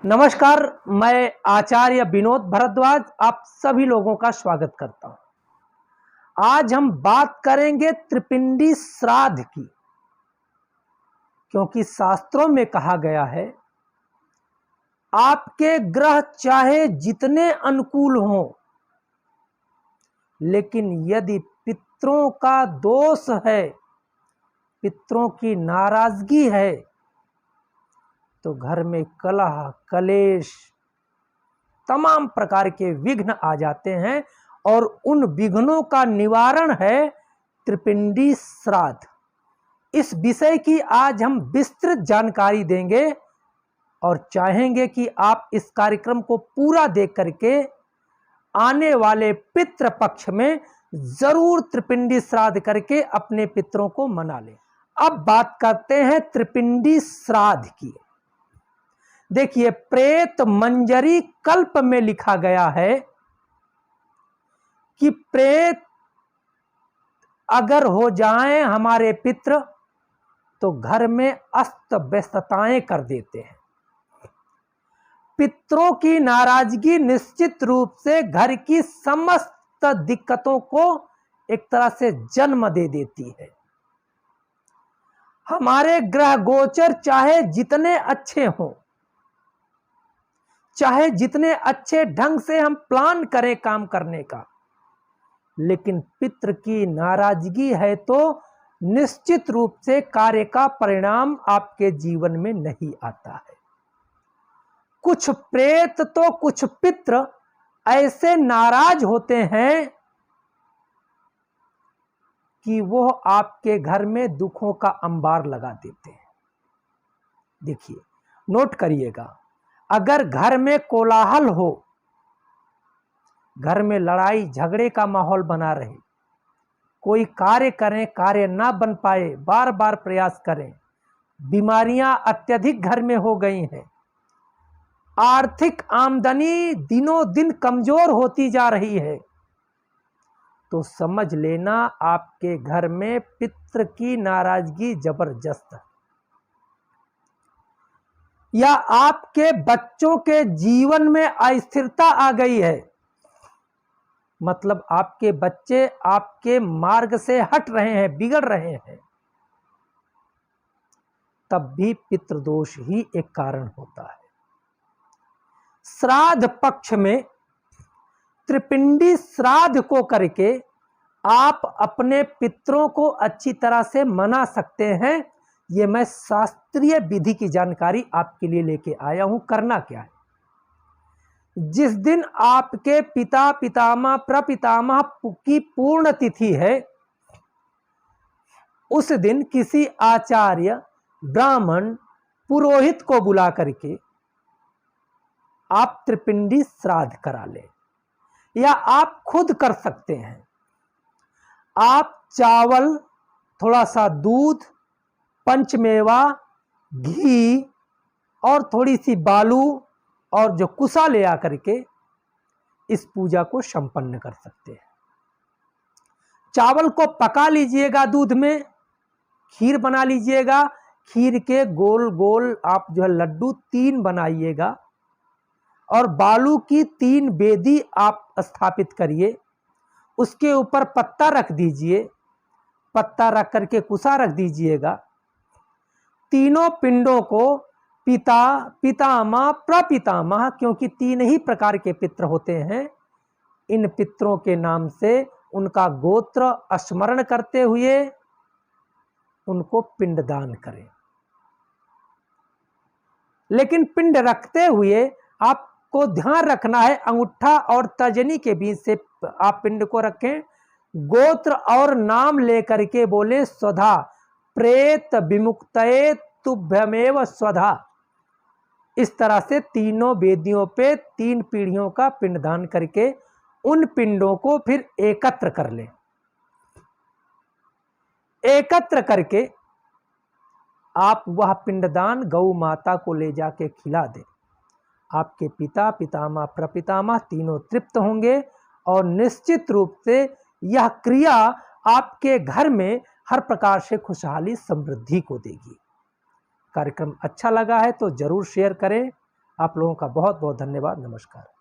नमस्कार, मैं आचार्य विनोद भारद्वाज आप सभी लोगों का स्वागत करता हूं। आज हम बात करेंगे त्रिपिंडी श्राद्ध की, क्योंकि शास्त्रों में कहा गया है आपके ग्रह चाहे जितने अनुकूल हों, लेकिन यदि पितरों का दोष है, पितरों की नाराजगी है, तो घर में कलह कलेश तमाम प्रकार के विघ्न आ जाते हैं और उन विघ्नों का निवारण है त्रिपिंडी श्राद्ध। इस विषय की आज हम विस्तृत जानकारी देंगे और चाहेंगे कि आप इस कार्यक्रम को पूरा देख करके आने वाले पितृ पक्ष में जरूर त्रिपिंडी श्राद्ध करके अपने पितरों को मना लें। अब बात करते हैं त्रिपिंडी श्राद्ध की। देखिए, प्रेत मंजरी कल्प में लिखा गया है कि प्रेत अगर हो जाएं हमारे पितृ तो घर में अस्त व्यस्तताएं कर देते हैं। पितरों की नाराजगी निश्चित रूप से घर की समस्त दिक्कतों को एक तरह से जन्म दे देती है। हमारे ग्रह गोचर चाहे जितने अच्छे हों, चाहे जितने अच्छे ढंग से हम प्लान करें काम करने का, लेकिन पितृ की नाराजगी है तो निश्चित रूप से कार्य का परिणाम आपके जीवन में नहीं आता है। कुछ प्रेत तो कुछ पितृ ऐसे नाराज होते हैं कि वो आपके घर में दुखों का अंबार लगा देते हैं। देखिए, नोट करिएगा, अगर घर में कोलाहल हो, घर में लड़ाई झगड़े का माहौल बना रहे, कोई कार्य करें कार्य ना बन पाए, बार बार प्रयास करें, बीमारियां अत्यधिक घर में हो गई हैं, आर्थिक आमदनी दिनों दिन कमजोर होती जा रही है, तो समझ लेना आपके घर में पितृ की नाराजगी जबरदस्त है। या आपके बच्चों के जीवन में अस्थिरता आ गई है, मतलब आपके बच्चे आपके मार्ग से हट रहे हैं, बिगड़ रहे हैं, तब भी पितृदोष ही एक कारण होता है। श्राद्ध पक्ष में त्रिपिंडी श्राद्ध को करके आप अपने पितरों को अच्छी तरह से मना सकते हैं। ये मैं शास्त्रीय विधि की जानकारी आपके लिए लेके आया हूं। करना क्या है, जिस दिन आपके पिता पितामह प्रपितामह की पूर्ण तिथि है, उस दिन किसी आचार्य ब्राह्मण पुरोहित को बुला करके आप त्रिपिंडी श्राद्ध करा लें, या आप खुद कर सकते हैं। आप चावल, थोड़ा सा दूध, पंचमेवा, घी और थोड़ी सी बालू और जो कुसा ले आकर के इस पूजा को संपन्न कर सकते हैं। चावल को पका लीजिएगा, दूध में खीर बना लीजिएगा, खीर के गोल गोल आप जो है लड्डू 3 बनाइएगा और बालू की 3 बेदी आप स्थापित करिए, उसके ऊपर पत्ता रख दीजिए, पत्ता रख करके कुसा रख दीजिएगा। तीनों पिंडों को पिता पितामह प्रपितामह, क्योंकि 3 ही प्रकार के पितृ होते हैं, इन पितरों के नाम से उनका गोत्र स्मरण करते हुए उनको पिंडदान करें। लेकिन पिंड रखते हुए आपको ध्यान रखना है, अंगूठा और तर्जनी के बीच से आप पिंड को रखें, गोत्र और नाम लेकर के बोले स्वधा प्रेत विमुक्तये तुभ्यमेव स्वधा। इस तरह से तीनों वेदियों पे 3 पीढ़ियों का पिंडदान करके उन पिंडों को फिर एकत्र कर लें। एकत्र करके आप वह पिंडदान गौ माता को ले जाके खिला दें। आपके पिता पितामह प्रपितामह तीनों तृप्त होंगे और निश्चित रूप से यह क्रिया आपके घर में हर प्रकार से खुशहाली समृद्धि को देगी। कार्यक्रम अच्छा लगा है तो जरूर शेयर करें। आप लोगों का बहुत बहुत धन्यवाद। नमस्कार।